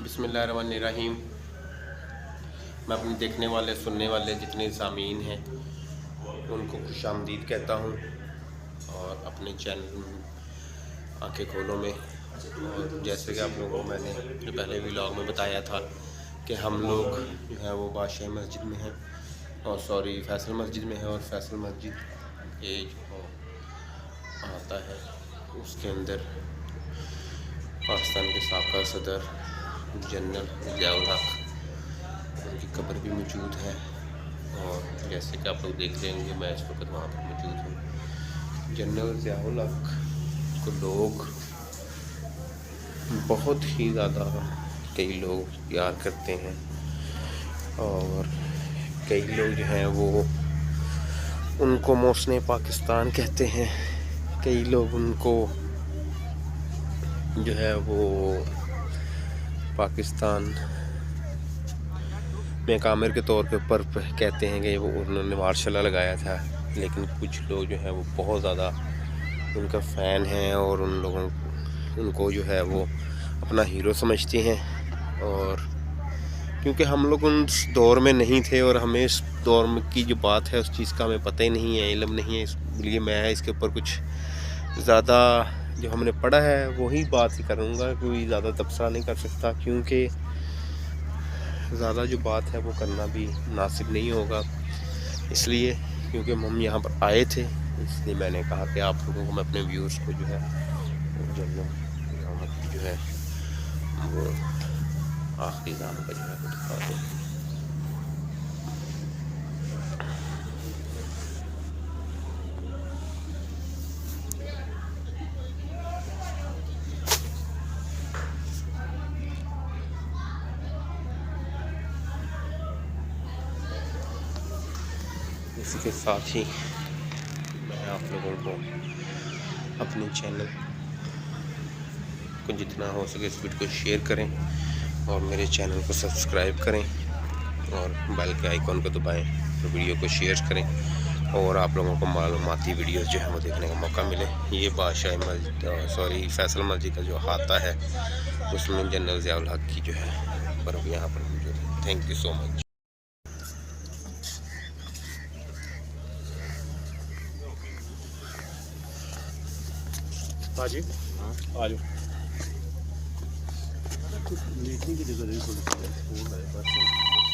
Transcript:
बिस्मिल्लाहिर्रहमानिर्रहीम। मैं अपने देखने वाले सुनने वाले जितने सामीन हैं उनको खुशामदीद कहता हूँ और अपने चैनल आंखें खोलो में। और जैसे कि आप लोगों को मैंने जो पहले व्लॉग में बताया था कि हम लोग जो है वो बादशाही मस्जिद में हैं और फैसल मस्जिद में है। और फैसल मस्जिद ये जो आता है उसके अंदर पाकिस्तान के साबका सदर जनरल ज़ियाउल हक उनकी कब्र भी मौजूद है। और जैसे कि आप लोग देख रहे होंगे मैं इस वक्त वहाँ पर मौजूद हूँ। जनरल ज़ियाउल हक को लोग बहुत ही ज़्यादा कई लोग याद करते हैं और कई लोग जो हैं वो उनको मोहसिन पाकिस्तान कहते हैं। कई लोग उनको जो है वो पाकिस्तान में एक आमिर के तौर के ऊपर कहते हैं कि वो उन्होंने मार्शल लगाया था। लेकिन कुछ लोग जो है वो बहुत ज़्यादा उनका फ़ैन हैं और उनको जो है वो अपना हीरो समझते हैं। और क्योंकि हम लोग उस दौर में नहीं थे और हमें इस दौर में की जो बात है उस चीज़ का हमें पता ही नहीं है, इल्म नहीं है, इसलिए मैं इसके ऊपर कुछ ज़्यादा जो हमने पढ़ा है वही बात ही करूँगा। कोई ज़्यादा तबसरा नहीं कर सकता क्योंकि ज़्यादा जो बात है वो करना भी मुनासिब नहीं होगा। इसलिए क्योंकि हम यहाँ पर आए थे इसलिए मैंने कहा कि आप लोगों को मैं अपने व्यूअर्स को जो है जो है वो आखिरी दाम का जो है वो दिखा दूँ। इसी के साथ ही मैं आप लोगों को अपने चैनल को जितना हो सके इस वीडियो को शेयर करें और मेरे चैनल को सब्सक्राइब करें और बेल के आइकॉन को दबाएं तो वीडियो को शेयर करें और आप लोगों को मालूमाती वीडियोस जो है वो देखने का मौका मिले। ये बादशाही मस्जिद फैसल मस्जिद का जो हाता है उसमें जनरल ज़ियाउल हक की जो है पर यहाँ पर मौजूद है। Thank you so much. हाँ जी, आ जाओ। लेटने की जगह नहीं, थोड़ी सी